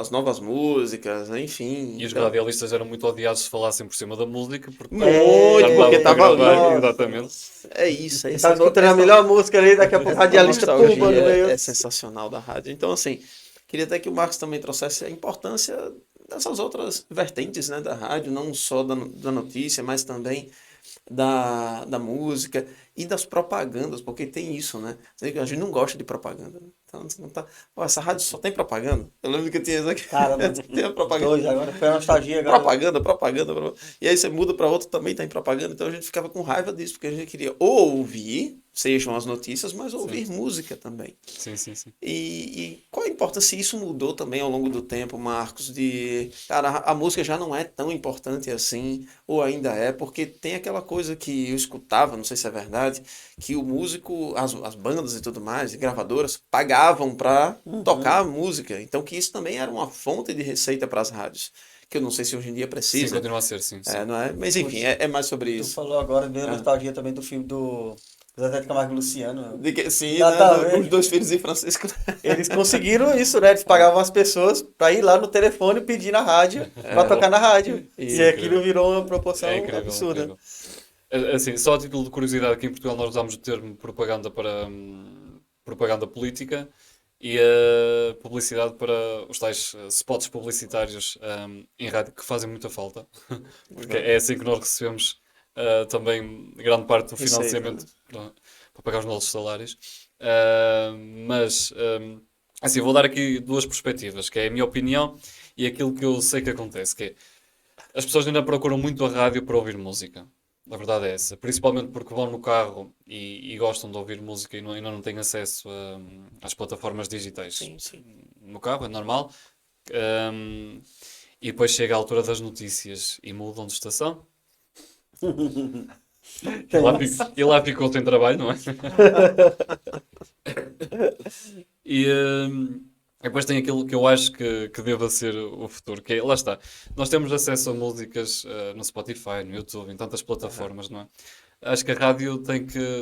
as novas músicas, enfim. E os Então, radialistas eram muito odiados se falassem por cima da música, porque muito, já porque estava para tava gravar, ali. exatamente. É isso, é isso. Tava escutando a melhor música ali, daqui a pouco o A radialista pumba no nostalgia meio. é sensacional da rádio. Então, assim, queria até que o Marcos também trouxesse a importância dessas outras vertentes, né, da rádio, não só da notícia, mas também da música e das propagandas, porque tem isso, né? A gente não gosta de propaganda. Né? Então, você não tá... Pô, essa rádio só tem propaganda. Eu lembro que tinha isso aqui. Caramba, Tem a propaganda. dois agora. Foi a nostalgia agora. Propaganda. E aí você muda para outro, também tá em propaganda. Então a gente ficava com raiva disso, porque a gente queria ou ouvir, sejam as notícias, mas ouvir música também. Sim, sim, sim. E qual a importância, se isso mudou também ao longo do tempo, Marcos, de, cara, a música já não é tão importante assim, ou ainda é, porque tem aquela coisa que eu escutava, não sei se é verdade, que o músico, as bandas e tudo mais, e gravadoras, pagavam para tocar a música, então que isso também era uma fonte de receita para as rádios, que eu não sei se hoje em dia Sim, precisa, continua a ser, sim, sim. não é? Mas enfim, é mais sobre Tu isso. falou agora, veio a nostalgia também do filme do Zé de Camargo e Luciano. Sim, Nada a né, ver. os dois filhos de Francisco. Eles conseguiram isso, né? Eles pagavam as pessoas pra ir lá no telefone pedir na rádio, pra tocar na rádio. Isso, E aquilo virou uma proporção É incrível, absurda. incrível. Assim, só a título de curiosidade, aqui em Portugal nós usamos o termo propaganda para propaganda política e a publicidade para os tais spots publicitários em rádio que fazem muita falta, porque é assim que nós recebemos também grande parte do Receita, financiamento né? para pagar os nossos salários. Mas, assim, vou dar aqui duas perspectivas, que é a minha opinião e aquilo que eu sei que acontece, que é, as pessoas ainda procuram muito a rádio para ouvir música. A verdade é essa. Principalmente porque vão no carro e gostam de ouvir música e ainda não têm acesso às plataformas digitais. Sim, sim. No carro, é normal. Um, e depois chega a altura das notícias e mudam de estação. E lá ficou sem trabalho, não é? E depois tem aquilo que eu acho que deva ser o futuro, que é, lá está, nós temos acesso a músicas no Spotify, no YouTube, em tantas plataformas, não é? Acho que a rádio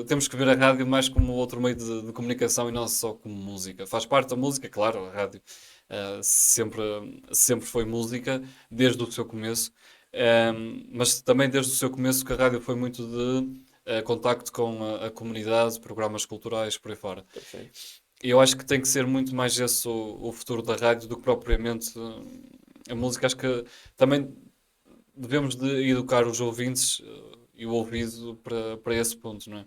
temos que ver a rádio mais como outro meio de comunicação e não só como música. Faz parte da música, claro, a rádio sempre foi música, desde o seu começo, mas também desde o seu começo que a rádio foi muito de contacto com a comunidade, programas culturais, por aí fora. Perfeito. E eu acho que tem que ser muito mais esse o futuro da rádio do que propriamente a música. Acho que também devemos de educar os ouvintes e o ouvido para esse ponto, não é?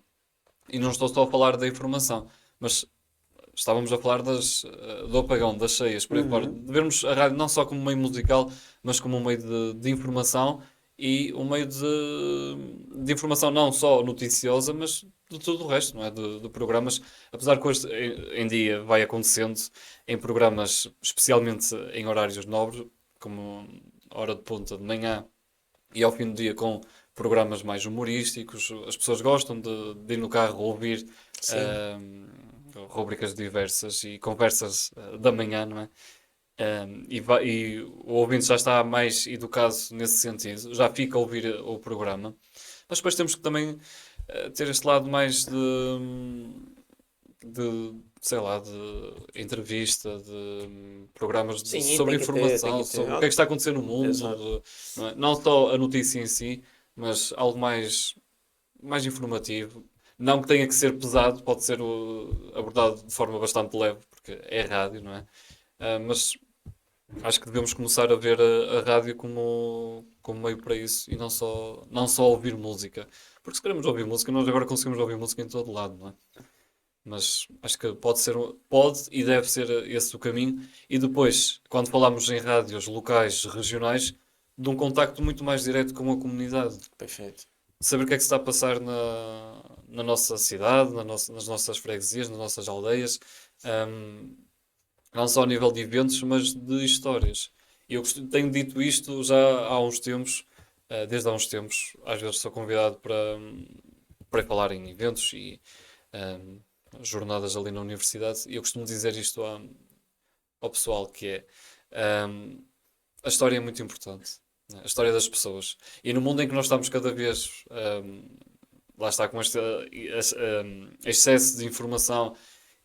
E não estou só a falar da informação, mas estávamos a falar do apagão, das cheias, por aí fora. De vermos a rádio não só como meio musical, mas como um meio de informação e um meio de informação não só noticiosa, mas de tudo o resto, não é? De programas. Apesar que hoje em dia vai acontecendo em programas, especialmente em horários nobres, como hora de ponta de manhã e ao fim do dia com programas mais humorísticos. As pessoas gostam de ir no carro ouvir rubricas diversas e conversas da manhã, não é? E o ouvinte já está mais educado nesse sentido, já fica a ouvir o programa. Mas depois temos que também ter este lado mais sei lá, de entrevista, de programas Sim, sobre tem que ter, informação, tem que ter. sobre o que é que está a acontecer no mundo, Exato. não é? Não só a notícia em si, mas algo mais informativo. Não que tenha que ser pesado, pode ser abordado de forma bastante leve, porque é rádio, não é? Mas acho que devemos começar a ver a rádio como meio para isso e não só ouvir música. Porque se queremos ouvir música, nós agora conseguimos ouvir música em todo lado, não é? mas acho que pode e deve ser esse o caminho. E depois, quando falamos em rádios locais, regionais, de um contacto muito mais direto com a comunidade. Perfeito. Saber o que é que se está a passar na nossa cidade, nas nossas freguesias, nas nossas aldeias, ahm, não só a nível de eventos, mas de histórias. E eu tenho dito isto já há uns tempos, desde há uns tempos, às vezes sou convidado para falar em eventos e ahm, jornadas ali na universidade, e eu costumo dizer isto ao pessoal, que é a história é muito importante, né? A história das pessoas. E no mundo em que nós estamos cada vez, lá está, com este excesso de informação,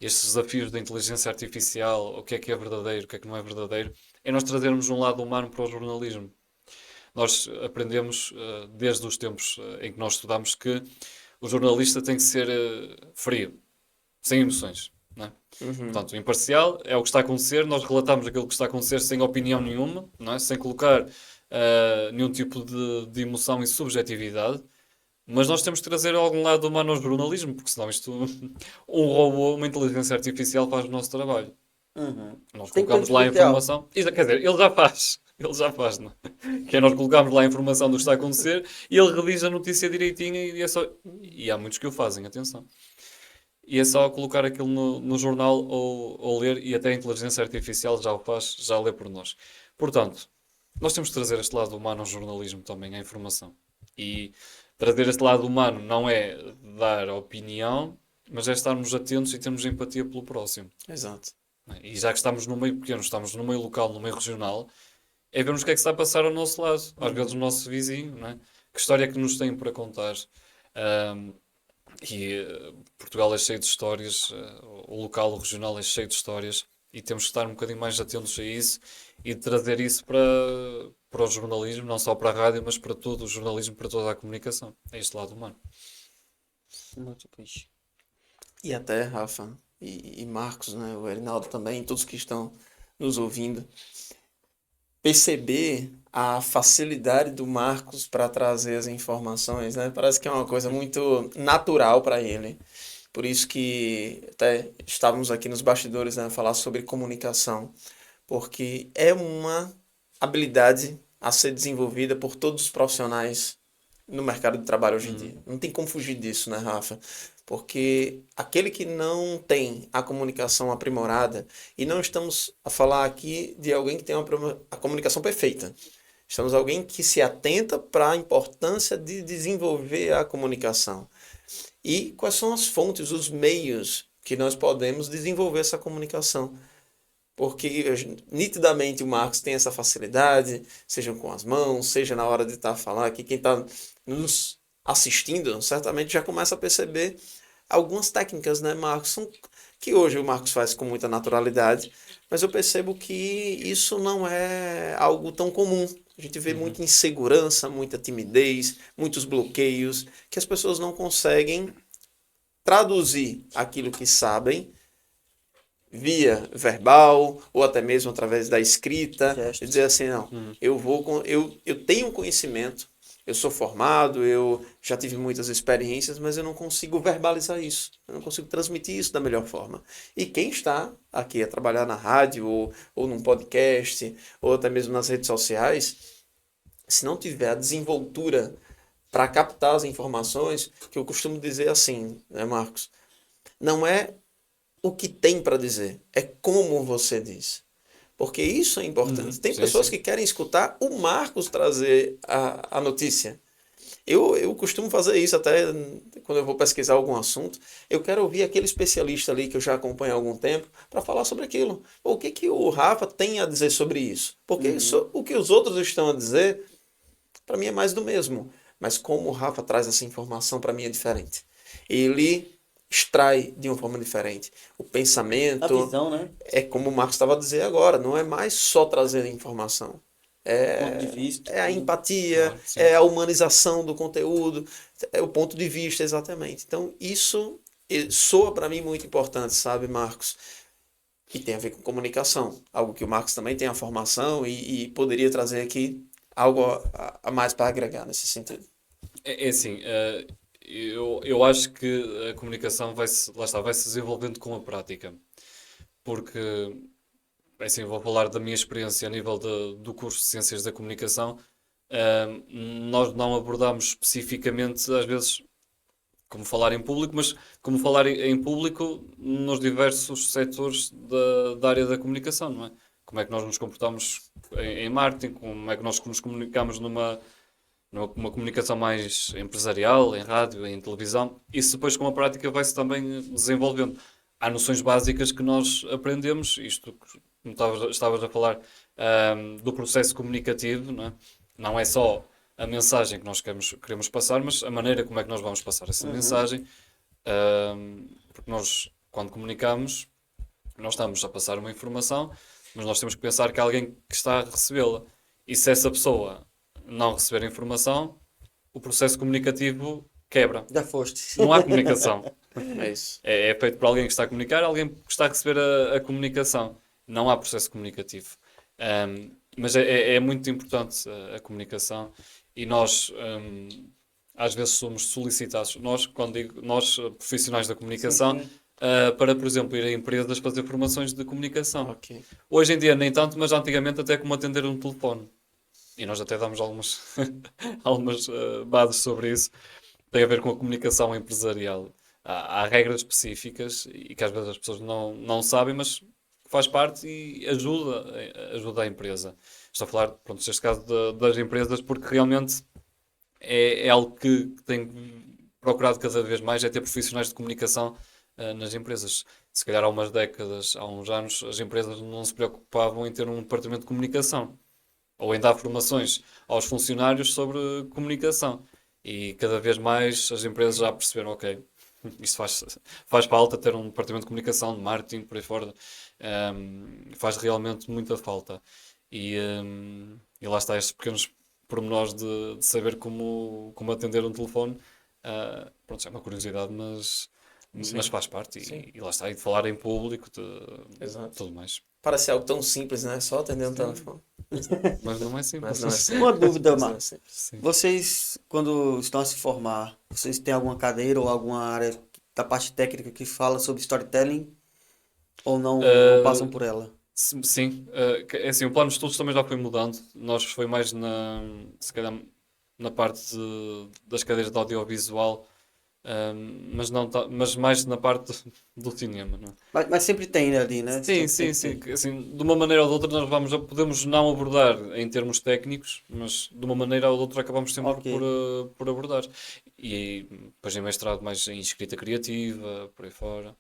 estes desafios da inteligência artificial, o que é verdadeiro, o que é que não é verdadeiro, é nós trazermos um lado humano para o jornalismo. Nós aprendemos, desde os tempos em que nós estudamos, que o jornalista tem que ser frio, sem emoções. Não é? Portanto, imparcial é o que está a acontecer, nós relatamos aquilo que está a acontecer sem opinião nenhuma, não é? Sem colocar nenhum tipo de emoção e subjetividade, mas nós temos que trazer algum lado humano ao jornalismo, porque senão isto, um robô, uma inteligência artificial faz o nosso trabalho. Uhum. Nós Tem que colocamos ter lá a especial. informação, quer dizer, ele já faz, não é? Que é nós colocamos lá a informação do que está a acontecer e ele redige a notícia direitinho e é só... E há muitos que o fazem, atenção. E é só colocar aquilo no jornal ou ler, e até a inteligência artificial já o faz, já lê por nós. Portanto, nós temos que trazer este lado humano ao jornalismo também, à informação. E trazer este lado humano não é dar opinião, mas é estarmos atentos e termos empatia pelo próximo. Exato. E já que estamos no meio pequeno, estamos no meio local, no meio regional, é vermos o que é que está a passar ao nosso lado, às vezes o nosso vizinho, não é? Que história é que nos têm para contar. Portugal é cheio de histórias, o local, o regional é cheio de histórias, e temos que estar um bocadinho mais atentos a isso e trazer isso para o jornalismo, não só para a rádio, mas para todo o jornalismo, para toda a comunicação. É este lado humano. Muito fixe. E até, Rafa e Marcos, né, o Erinaldo também, todos que estão nos ouvindo, perceber a facilidade do Marcos para trazer as informações, né? Parece que é uma coisa muito natural para ele. Por isso que até estávamos aqui nos bastidores, né, a falar sobre comunicação, porque é uma habilidade a ser desenvolvida por todos os profissionais no mercado de trabalho hoje em dia. Não tem como fugir disso, né, Rafa? Porque aquele que não tem a comunicação aprimorada, e não estamos a falar aqui de alguém que tem a comunicação perfeita. Estamos alguém que se atenta para a importância de desenvolver a comunicação. E quais são as fontes, os meios que nós podemos desenvolver essa comunicação. Porque nitidamente o Marcos tem essa facilidade, seja com as mãos, seja na hora de estar falando aqui, quem está nos assistindo certamente já começa a perceber algumas técnicas, né, Marcos, que hoje o Marcos faz com muita naturalidade, mas eu percebo que isso não é algo tão comum. A gente vê muita insegurança, muita timidez, muitos bloqueios, que as pessoas não conseguem traduzir aquilo que sabem via verbal ou até mesmo através da escrita, e dizer assim, não, eu tenho conhecimento, eu sou formado, eu já tive muitas experiências, mas eu não consigo verbalizar isso, eu não consigo transmitir isso da melhor forma. E quem está aqui a trabalhar na rádio ou num podcast, ou até mesmo nas redes sociais, se não tiver a desenvoltura para captar as informações, que eu costumo dizer assim, né, Marcos? Não é o que tem para dizer, é como você diz. Porque isso é importante. Tem pessoas que querem escutar o Marcos trazer a notícia. Eu costumo fazer isso até quando eu vou pesquisar algum assunto. Eu quero ouvir aquele especialista ali que eu já acompanho há algum tempo para falar sobre aquilo. O que o Rafa tem a dizer sobre isso? Porque o que os outros estão a dizer, para mim é mais do mesmo. Mas como o Rafa traz essa informação, para mim é diferente. Ele extrai de uma forma diferente. O pensamento... A visão, né? É como o Marcos estava a dizer agora, não é mais só trazer informação. Ponto de vista. É a empatia, Claro, sim. é a humanização do conteúdo, é o ponto de vista, exatamente. Então, isso soa para mim muito importante, sabe, Marcos? E tem a ver com comunicação. Algo que o Marcos também tem a formação e poderia trazer aqui algo a mais para agregar nesse sentido. É assim, eu acho que a comunicação lá está, vai se desenvolvendo com a prática. Porque, assim, vou falar da minha experiência a nível do curso de Ciências da Comunicação. Nós não abordamos especificamente, às vezes, como falar em público, mas como falar em público nos diversos setores da área da comunicação, não é? Como é que nós nos comportamos em marketing, como é que nós nos comunicamos numa comunicação mais empresarial, em rádio, em televisão. Isso depois com a prática vai-se também desenvolvendo. Há noções básicas que nós aprendemos, isto como estavas a falar, do processo comunicativo, não é? Não é só a mensagem que nós queremos passar, mas a maneira como é que nós vamos passar essa mensagem. Porque nós, quando comunicamos, nós estamos a passar uma informação, mas nós temos que pensar que há alguém que está a recebê-la. E se essa pessoa não receber a informação, o processo comunicativo quebra. Já foste. Não há comunicação. É isso. É feito por alguém que está a comunicar, alguém que está a receber a comunicação. Não há processo comunicativo. Mas é muito importante a comunicação e nós às vezes somos solicitados, quando digo nós, profissionais da comunicação, Sim. para, por exemplo, ir a empresas fazer formações de comunicação. Ok. Hoje em dia nem tanto, mas antigamente até como atender um telefone. E nós até damos algumas bases sobre isso. Tem a ver com a comunicação empresarial. Há regras específicas e que às vezes as pessoas não sabem, mas faz parte e ajuda a empresa. Estou a falar, pronto, neste caso das empresas, porque realmente é algo que tenho procurado cada vez mais, é ter profissionais de comunicação nas empresas. Se calhar há umas décadas, há uns anos, as empresas não se preocupavam em ter um departamento de comunicação ou em dar formações aos funcionários sobre comunicação. E cada vez mais as empresas já perceberam, ok, isto faz falta ter um departamento de comunicação, de marketing, por aí fora. Faz realmente muita falta. E lá está, estes pequenos pormenores de saber como atender um telefone. Pronto, é uma curiosidade, mas faz parte. E lá está, e de falar em público, Exato. tudo mais. Parece algo tão simples, né? Só atender um telefone. Mas não é Mas simples. não é simples. Uma dúvida, Mas não é Marcos. simples. Sim. Vocês, quando estão a se formar, vocês têm alguma cadeira ou alguma área da parte técnica que fala sobre storytelling? Ou não passam por ela? Sim, é assim, o plano de estudos também já foi mudando. Nós foi mais se calhar, na parte das cadeiras de audiovisual, mas mais na parte do cinema, não é? Mas sempre tem ali, né? Sim, Sempre sim, tem. sim. Assim, de uma maneira ou de outra nós podemos não abordar em termos técnicos, mas de uma maneira ou de outra acabamos sempre Ok. por abordar. E depois em mestrado mais em escrita criativa, por aí fora.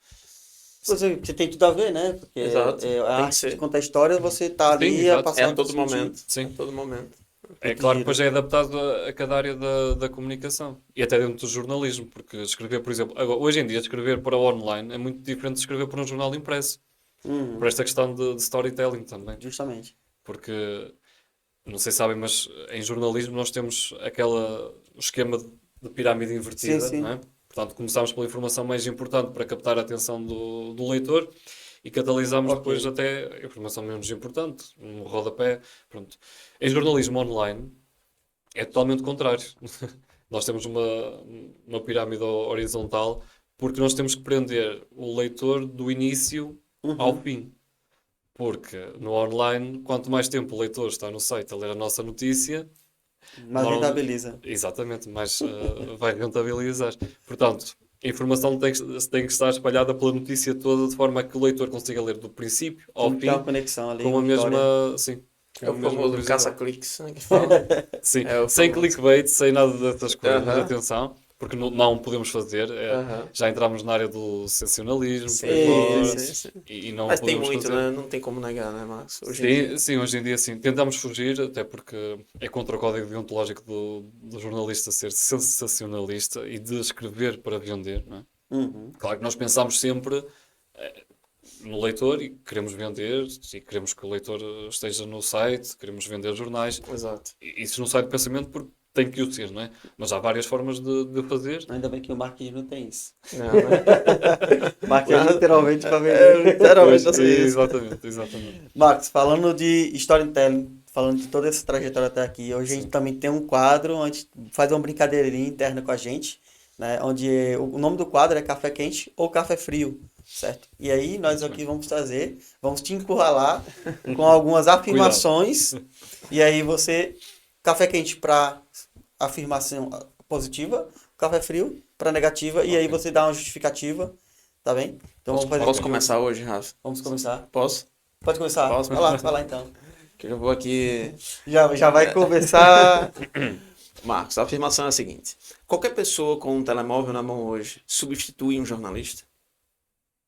Pois é, você tem tudo a ver, né? Porque Exato, tem a que arte ser. de contar história, você tá ali Sim, a exato. passar É a todo por cima. momento. Sim. É a todo momento. É claro que depois é adaptado a cada área da comunicação e até dentro do jornalismo, porque escrever, por exemplo, hoje em dia escrever para o online é muito diferente de escrever para um jornal impresso, Uhum, por esta questão de storytelling também, justamente. porque não sei se sabem, mas em jornalismo nós temos o esquema de pirâmide invertida, Sim, sim. não é? Portanto, começamos pela informação mais importante para captar a atenção do leitor e catalisamos Ok. depois até a informação menos importante, um rodapé, pronto. Em jornalismo online é totalmente o contrário. Nós temos uma pirâmide horizontal porque nós temos que prender o leitor do início ao Uhum. fim. Porque no online, quanto mais tempo o leitor está no site a ler a nossa notícia, Mas Normal- rentabiliza. exatamente, mais vai rentabilizar. Portanto, a informação tem que estar espalhada pela notícia toda de forma a que o leitor consiga ler do princípio ao Tem que fim ter uma conexão ali, com a uma história. mesma. Sim, com É a o mesma famoso curiosidade. caça-cliques, né, que fala. Sim, É o sem famoso. clickbait, sem nada dessas coisas, Aham. atenção, porque não podemos fazer. Aham. Já entramos na área do sensacionalismo, por aí Sim, fora, sim, sim. e não Mas tem podemos muito, fazer. né? Não tem como negar, né, Marcos? Hoje em dia. Sim, hoje em dia sim. Tentamos fugir, até porque é contra o código deontológico do jornalista ser sensacionalista e de escrever para vender, não é? Uhum. Claro que nós pensamos sempre no leitor e queremos vender, e queremos que o leitor esteja no site, queremos vender jornais. Exato. E isso não sai do pensamento porque tem que o ser, não é? Mas há várias formas de fazer. Ainda bem que o marketing não tem isso. Não, né? Marketing é literalmente para É, vender. literalmente Pois, assim. exatamente. Marcos, falando de storytelling, falando de toda essa trajetória até aqui, hoje a gente Sim. também tem um quadro onde faz uma brincadeirinha interna com a gente, né? Onde o nome do quadro é Café Quente ou Café Frio, certo? E aí nós aqui vamos te encurralar com algumas afirmações. E aí você, café quente para afirmação positiva, café frio para negativa, e aí você dá uma justificativa, tá bem? Então vamos fazer Posso aqui. começar hoje, Rafa? Vamos começar. Posso? Pode começar? Posso? Vai lá então. Que eu já vou aqui. Já vai começar. Marcos, a afirmação é a seguinte: qualquer pessoa com um telemóvel na mão hoje substitui um jornalista?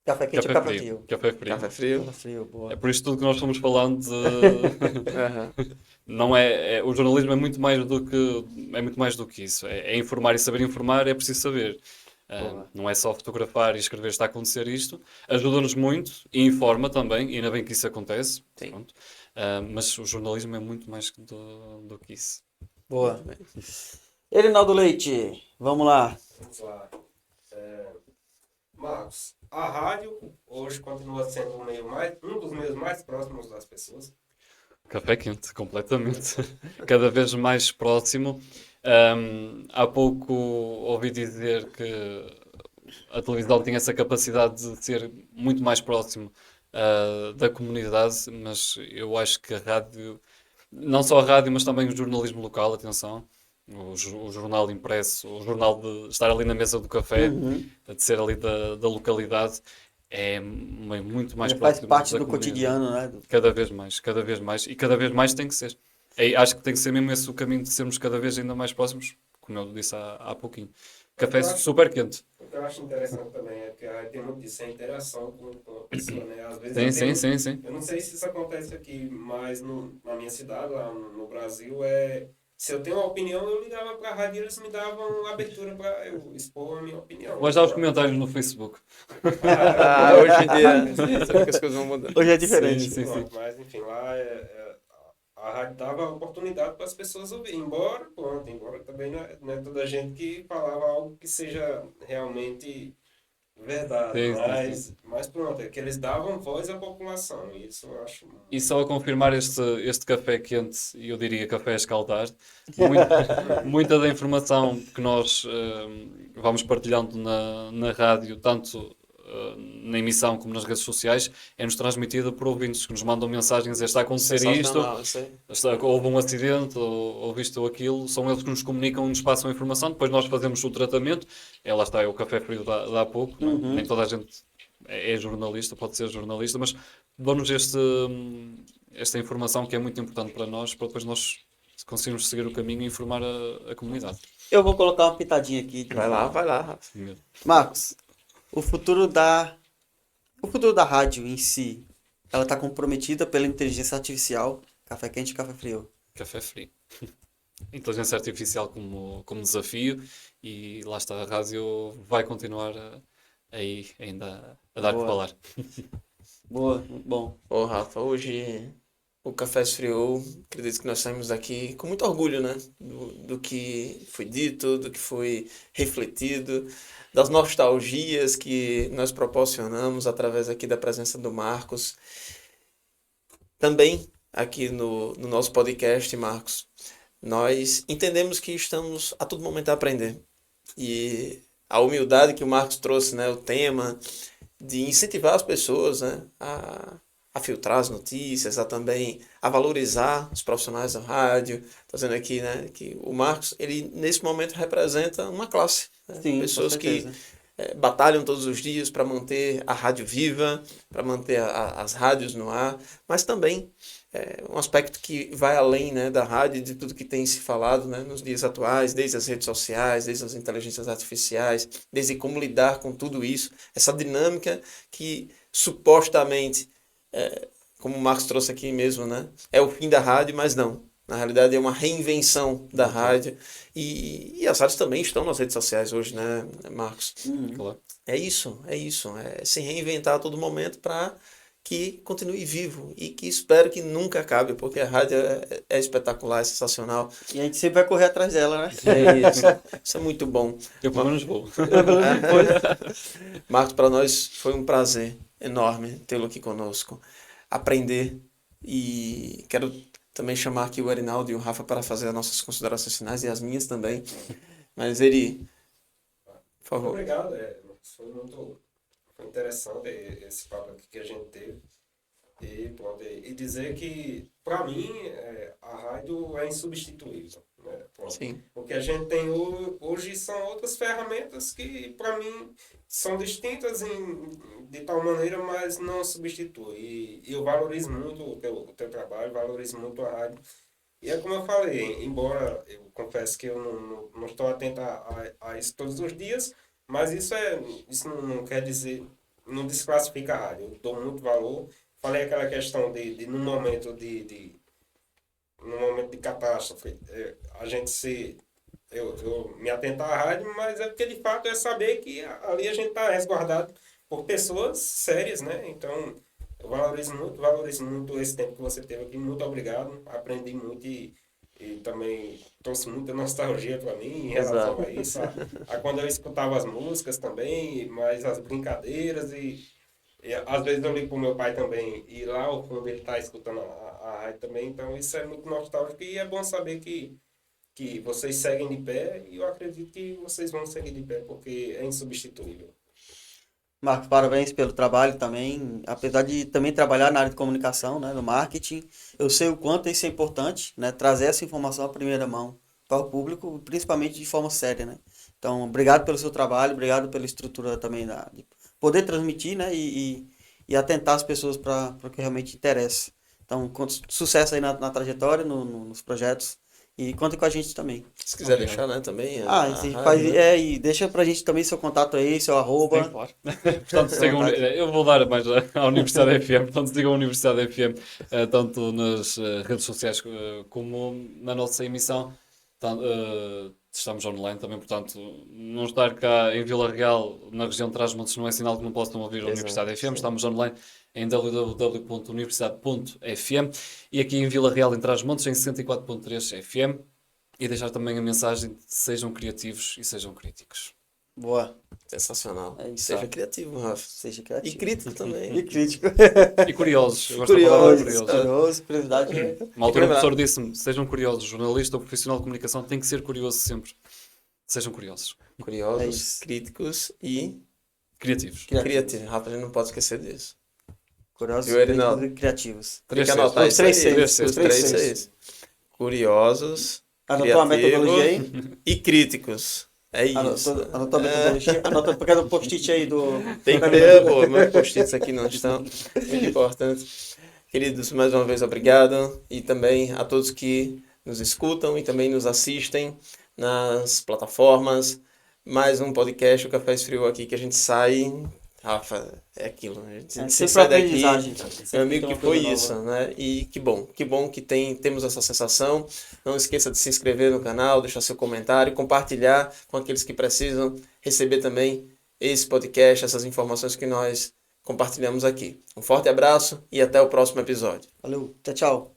Café quente ou café frio? Café frio. Café frio? Café frio, boa. É por isto tudo que nós fomos falando de... Aham. Não o jornalismo é muito mais do que isso. É informar e saber informar, é preciso saber. Não é só fotografar e escrever está a acontecer isto. Ajuda-nos muito e informa também, e ainda bem que isso acontece. Sim. Pronto. Mas o jornalismo é muito mais do que isso. Boa. Erinaldo Leite, vamos lá. Vamos lá. Marcos, a rádio hoje continua sendo um dos meios mais próximos das pessoas. Café quente, completamente. Cada vez mais próximo. Há pouco ouvi dizer que a televisão tem essa capacidade de ser muito mais próximo da comunidade, mas eu acho que a rádio, não só a rádio, mas também o jornalismo local, atenção, o jornal impresso, o jornal de estar ali na mesa do café, de ser ali da localidade, é muito mais Já faz próximo parte da do comunidade. cotidiano, né? Cada vez mais, e cada vez mais tem que ser. Acho que tem que ser mesmo esse o caminho de sermos cada vez ainda mais próximos, como eu disse há pouquinho. Café super quente. O que eu acho interessante também é que tem muito disso, a interação com a pessoa, né? Às vezes Sim. eu não sei se isso acontece aqui, mas na minha cidade, lá no Brasil, se eu tenho uma opinião, eu ligava para a rádio e eles me davam abertura para eu expor a minha opinião. Vou dar os comentários no Facebook. Hoje em dia, sabe que as coisas vão mudar. Hoje é diferente. Sim. Pronto, mas enfim, lá a rádio dava oportunidade para as pessoas ouvirem, embora também não é toda gente que falava algo que seja realmente verdade, mas pronto, é que eles davam voz à população, e isso eu acho... E só a confirmar este café quente, e eu diria café a escaldar, muita da informação que nós vamos partilhando na rádio, tanto na emissão como nas redes sociais, é-nos transmitida por ouvintes que nos mandam mensagens: está a acontecer isto, houve um acidente, ou isto ou aquilo. São eles que nos comunicam, nos passam a informação, depois nós fazemos o tratamento. Lá está, é o café frio de há pouco, não é? Nem toda a gente é jornalista, pode ser jornalista, mas dão-nos esta informação que é muito importante para nós depois conseguirmos seguir o caminho e informar a comunidade. Eu vou colocar uma pitadinha aqui. Vai lá, Rafa. Marcos, o futuro da rádio em si, ela está comprometida pela inteligência artificial, café quente e café frio. Café frio. Inteligência artificial como desafio, e lá está, a rádio vai continuar aí ainda a dar o que falar. Boa, muito bom. Rafa, hoje o Café esfriou. Acredito que nós saímos daqui com muito orgulho, né? Do que foi dito, do que foi refletido, das nostalgias que nós proporcionamos através aqui da presença do Marcos. Também aqui no nosso podcast, Marcos, nós entendemos que estamos a todo momento a aprender. E a humildade que o Marcos trouxe, né? O tema de incentivar as pessoas, né? A filtrar as notícias, também a valorizar os profissionais da rádio. Estou dizendo aqui, né, que o Marcos, ele nesse momento representa uma classe. Né? Sim, pessoas que batalham todos os dias para manter a rádio viva, para manter as rádios no ar, mas também um aspecto que vai além, né, da rádio e de tudo que tem se falado, né, nos dias atuais, desde as redes sociais, desde as inteligências artificiais, desde como lidar com tudo isso, essa dinâmica que supostamente, como o Marcos trouxe aqui mesmo, né, é o fim da rádio, mas não. Na realidade é uma reinvenção da rádio e as rádios também estão nas redes sociais hoje, né, Marcos? Claro. É isso, é se reinventar a todo momento para que continue vivo e que espero que nunca acabe, porque a rádio é espetacular, é sensacional. E a gente sempre vai correr atrás dela, né? É isso é muito bom. Eu pelo menos vou. Marcos, para nós foi um prazer enorme tê-lo aqui conosco, aprender, e quero também chamar aqui o Erinaldo e o Rafa para fazer as nossas considerações finais e as minhas também, mas ele Por favor. Obrigado, foi interessante esse papo aqui que a gente teve. E, pronto, e dizer que, para mim, a rádio é insubstituível. Né? Pronto. Sim. O que a gente tem hoje são outras ferramentas que, para mim, são distintas de tal maneira, mas não substitui. E eu valorizo muito o teu trabalho, valorizo muito a rádio. E é como eu falei, embora eu confesso que eu não estou atento a isso todos os dias, mas isso não quer dizer, não desclassifica a rádio. Eu dou muito valor. Falei aquela questão de num momento num momento de catástrofe, a gente eu me atentar à rádio, mas é porque de fato é saber que ali a gente está resguardado por pessoas sérias, né? Então, eu valorizo muito esse tempo que você teve aqui. Muito obrigado, aprendi muito e também trouxe muita nostalgia para mim em relação a isso, a quando eu escutava as músicas também, mas as brincadeiras e às vezes eu ligo pro meu pai também, e lá ao fundo ele tá escutando a rádio também, então isso é muito nostálgico e é bom saber que vocês seguem de pé e eu acredito que vocês vão seguir de pé, porque é insubstituível. Marcos, parabéns pelo trabalho também. Apesar de também trabalhar na área de comunicação, né, no marketing, eu sei o quanto isso é importante, né, trazer essa informação à primeira mão para o público, principalmente de forma séria, né? Então, obrigado pelo seu trabalho, obrigado pela estrutura também de poder transmitir, né, e atentar as pessoas para o que realmente interessa. Então, sucesso aí na trajetória, nos projetos. E conta com a gente também. Se quiser deixar, né, também. E deixa pra gente também seu contato aí, seu arroba. Sim, claro. Portanto, sigam, eu vou dar mais à Universidade FM, portanto sigam a Universidade FM, tanto nas redes sociais como na nossa emissão. Estamos online também, portanto, não estar cá em Vila Real, na região de Trás-Montes, não é sinal que não possam ouvir a Universidade FM. Estamos online em www.universidade.fm e aqui em Vila Real, em Trás-Montes, em 64.3 FM. E deixar também a mensagem de sejam criativos e sejam críticos. Boa. Sensacional. É isso, Seja sabe? criativo, Rafa. Seja criativo. E crítico também. E crítico. E curiosos. Eu gosto da palavra curiosos. Curioso, curiosidade. Uma altura o professor disse-me, sejam curiosos. Jornalista ou profissional de comunicação tem que ser curioso sempre. Sejam curiosos. É Curiosos, isso. críticos e Criativos. criativos. Rafa, a gente não pode esquecer disso. Curiosos, Viu, Erinaldo? críticos e criativos. Tem que Três anotar Os isso aí. três Os três três seis. seis. Curiosos, Anotou a metodologia aí? e críticos. É isso. Anotou a metodologia? Anota porque o post-it aí do... Tem que ter, pô, meus post-its aqui não estão. Muito importante. Queridos, mais uma vez, obrigado. E também a todos que nos escutam e também nos assistem nas plataformas. Mais um podcast, o Café Esfriou aqui, que a gente sai... Rafa, é aquilo. A gente sempre sai daqui, aprendizagem, cara. Sempre meu amigo, tem que uma foi coisa isso, nova. né? E que bom que temos essa sensação. Não esqueça de se inscrever no canal, deixar seu comentário, compartilhar com aqueles que precisam receber também esse podcast, essas informações que nós compartilhamos aqui. Um forte abraço e até o próximo episódio. Valeu, tchau, tchau.